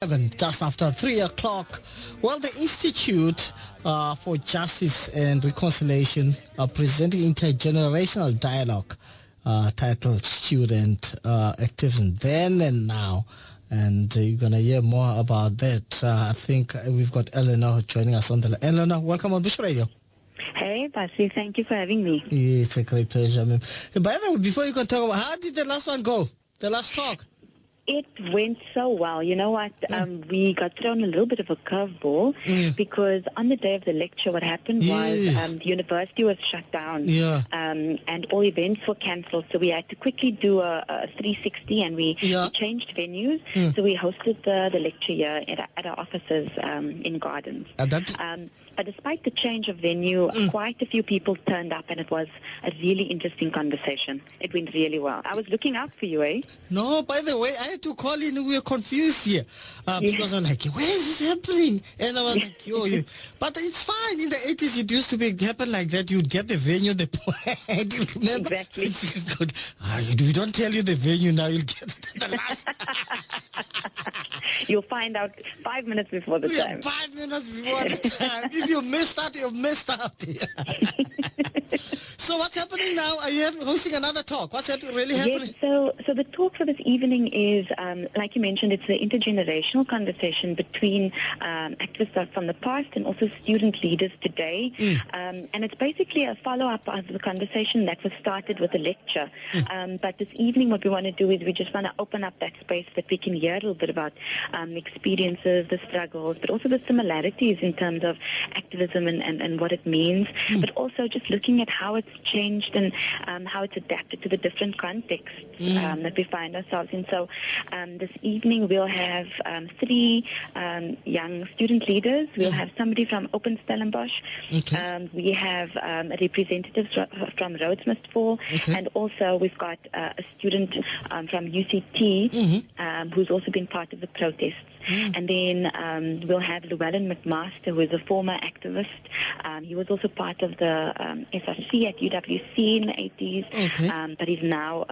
7, just after 3 o'clock. Well, the Institute for Justice and Reconciliation are presenting intergenerational dialogue titled Student Activism Then and Now. And you're going to hear more about that. I think we've got Eleanor joining us on the line. Eleanor, welcome on Bush Radio. Hey, Basi, thank you for having me. Yeah, it's a great pleasure. By the way, before you can talk about, how did the last one go? The last talk? It went so well. You know what? We got thrown a little bit of a curveball because on the day of the lecture, what happened was the university was shut down and all events were cancelled. So we had to quickly do a 360 and we changed venues. So we hosted the lecture here at our offices in Gardens. But despite the change of venue, quite a few people turned up and it was a really interesting conversation. It went really well. I was looking out for you, eh? No, by the way, I had to call in. We were confused here because I'm like, where is this happening? And I was like, yo. But it's fine. In the 80s, it used to happen like that. You'd get the venue, the point. Remember? Exactly. It's good. We don't tell you the venue now. You'll get it at the last. You'll find out 5 minutes before the time. 5 minutes before the time. If you missed out, you've missed out. So what's happening now? Are you hosting another talk? What's really happening? Yes, so the talk for this evening is, like you mentioned, it's the intergenerational conversation between activists from the past and also student leaders today. And it's basically a follow-up of the conversation that was started with the lecture. But this evening what we want to do is we just want to open up that space that we can hear a little bit about the experiences, the struggles, but also the similarities in terms of activism and what it means, but also just looking at how it's changed and how it's adapted to the different contexts that we find ourselves in. So this evening we'll have 3 young student leaders. We'll have somebody from Open Stellenbosch. We have representatives from Rhodes-Mistfall, and also we've got a student from UCT who's also been part of the protests. And then we'll have Llewellyn McMaster, who is a former activist. He was also part of the SRC at UWC in the 80s, but he's now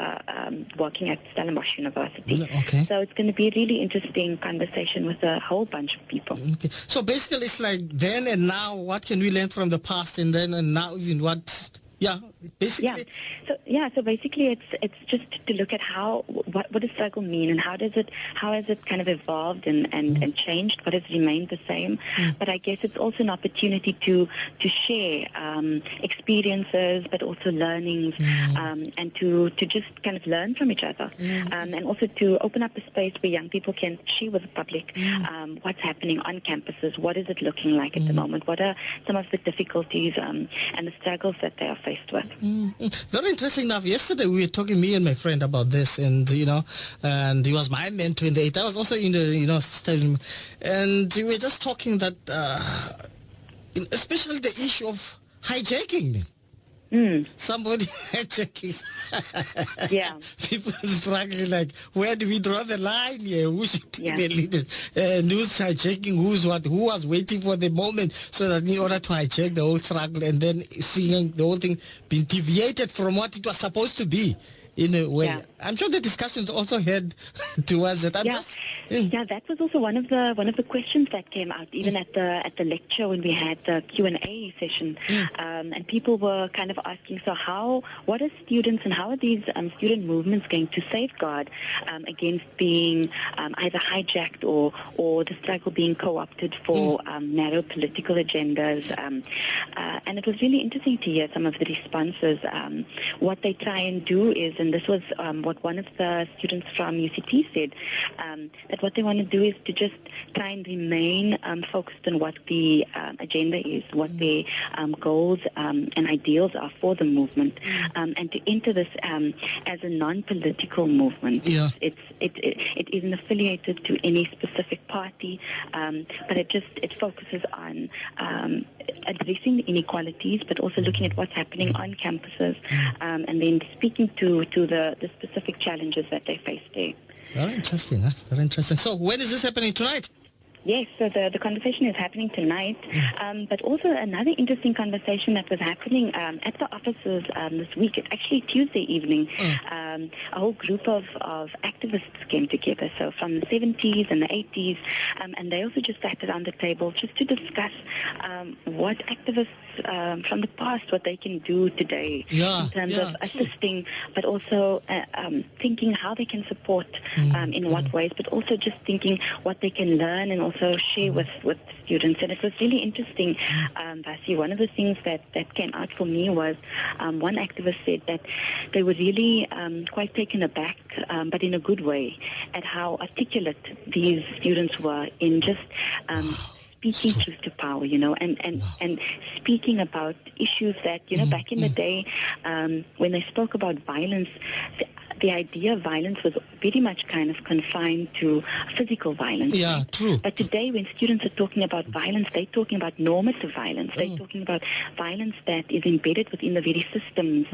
working at Stellenbosch University. So it's going to be a really interesting conversation with a whole bunch of people. So basically it's like then and now, what can we learn from the past, and then and now, even what... basically. So basically it's just to look at what does struggle mean, and how has it kind of evolved and changed, what has remained the same. But I guess it's also an opportunity to share experiences, but also learnings, and to just kind of learn from each other, and also to open up a space where young people can share with the public what's happening on campuses, what is it looking like at the moment, what are some of the difficulties and the struggles that they are faced with. Very interesting enough. Yesterday we were talking, me and my friend, about this, and and he was my mentor in the 8th. I was also in the studying, and we were just talking that especially the issue of hijacking. Somebody hijacking. People struggling, like, where do we draw the line here? Who should be the leader? And who's hijacking? Who's what? Who was waiting for the moment so that in order to hijack the whole struggle, and then seeing the whole thing being deviated from what it was supposed to be? In a way, I'm sure the discussions also head towards it. That was also one of the questions that came out, even at the lecture when we had the Q&A session, and people were kind of asking, so what are students and how are these student movements going to safeguard against being either hijacked or the struggle being co-opted for narrow political agendas, and it was really interesting to hear some of the responses. What they try and do is, and this was what one of the students from UCT said, that what they want to do is to just try and remain focused on what the agenda is, what their goals and ideals are for the movement, and to enter this as a non-political movement. It isn't affiliated to any specific party, but it focuses on addressing the inequalities, but also looking at what's happening on campuses, and then speaking to the specific challenges that they face there. Very interesting, huh? Very interesting. So when is this happening tonight? Yes, so the conversation is happening tonight, but also another interesting conversation that was happening at the offices this week. It's actually Tuesday evening. A whole group of activists came together, so from the 70s and the 80s, and they also just sat around the table just to discuss what activists from the past, what they can do today in terms of assisting, but also thinking how they can support in what ways, but also just thinking what they can learn and also share with students. And it was really interesting, Basi. One of the things that came out for me was one activist said that they were really quite taken aback, but in a good way, at how articulate these students were in just speaking truth to power, and speaking about issues that, back in the day, when they spoke about violence, the idea of violence was very much kind of confined to physical violence. Yeah, right? true. But today when students are talking about violence, they're talking about normative violence. They're talking about violence that is embedded within the very systems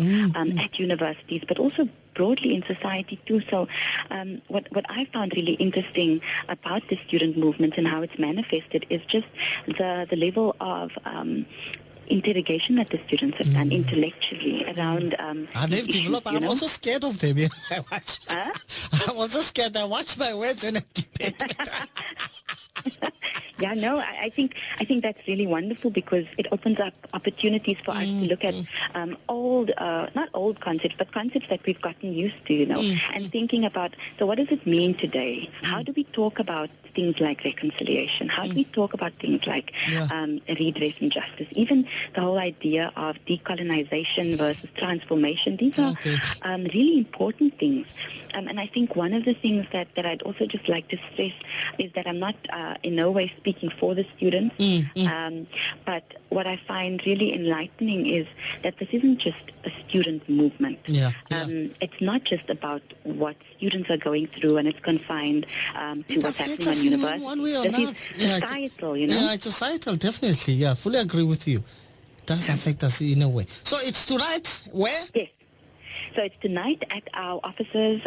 at universities, but also broadly in society too. So what I found really interesting about the student movement and how it's manifested is just the level of interrogation that the students have done intellectually around they've developed. I'm also scared of them. I'm also scared. I watch my words when I debate. Yeah, no, I think that's really wonderful because it opens up opportunities for us to look at not old concepts, but concepts that we've gotten used to, and thinking about, so what does it mean today? How do we talk about things like reconciliation? How do we talk about things like redress and justice? Even the whole idea of decolonization versus transformation. These are really important things. And I think one of the things that I'd also just like to stress is that I'm not in no way speaking for the students, but what I find really enlightening is that this isn't just a student movement. It's not just about what students are going through and it's confined to what's happening on university. One way or another. Societal, Yeah, it's societal, definitely. Yeah, fully agree with you. It does affect us in a way. So it's tonight, where? Yes. So it's tonight at our offices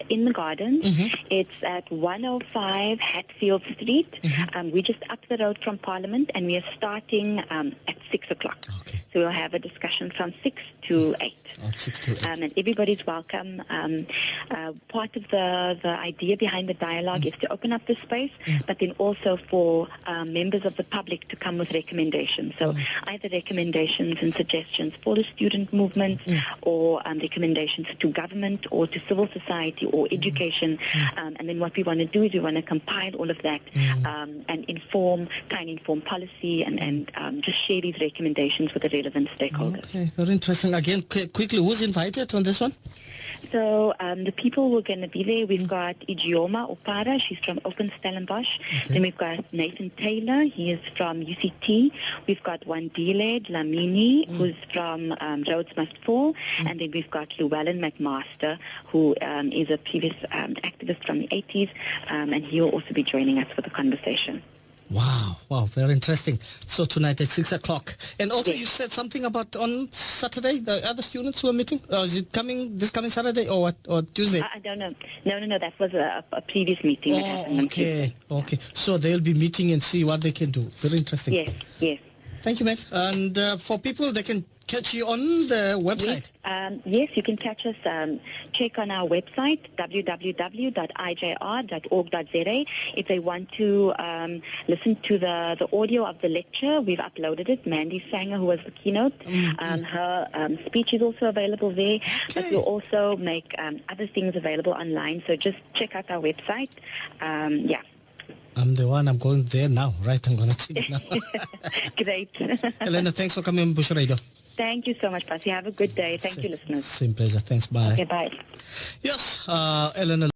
in the Gardens. It's at 105 Hatfield Street. We're just up the road from Parliament, and we are starting at 6 o'clock. Okay. So we'll have a discussion from 6 to 8. 6 to 8. And everybody's welcome. Part of the idea behind the dialogue is to open up the space, but then also for members of the public to come with recommendations. So either recommendations and suggestions for the student movement, or recommendations to government or to civil society or education. And then what we want to do is we want to compile all of that and try and inform policy and just share these recommendations with the relevant stakeholders. Okay, very interesting. Again, quickly, who's invited on this one? So the people who are going to be there, we've got Ijeoma Opara, she's from Open Stellenbosch. Then we've got Nathan Taylor, he is from UCT. We've got Wandile Dlamini, who's from Rhodes Must Fall. And then we've got Llewellyn McMaster, who is a previous activist from the 80s, and he will also be joining us for the conversation. Wow, very interesting. So tonight at 6 o'clock. And also you said something about on Saturday, the other students who are meeting? Is it this coming Saturday or what? Or Tuesday? I don't know. No, that was a previous meeting. That happened on Tuesday. Okay. So they'll be meeting and see what they can do. Very interesting. Yes. Thank you, man. And for people, they can catch you on the website. Yes, you can catch us. Check on our website, www.ijr.org.za. If they want to listen to the audio of the lecture, we've uploaded it. Mandy Sanger, who was the keynote, her speech is also available there. But we'll also make other things available online. So just check out our website. I'm the one. I'm going there now. Right, I'm going to check it now. Great. Elena, thanks for coming on Bush Radio. Thank you so much, Pasi. Have a good day. Thank you, listeners. Same pleasure. Thanks. Bye. Okay, bye. Yes, Elena.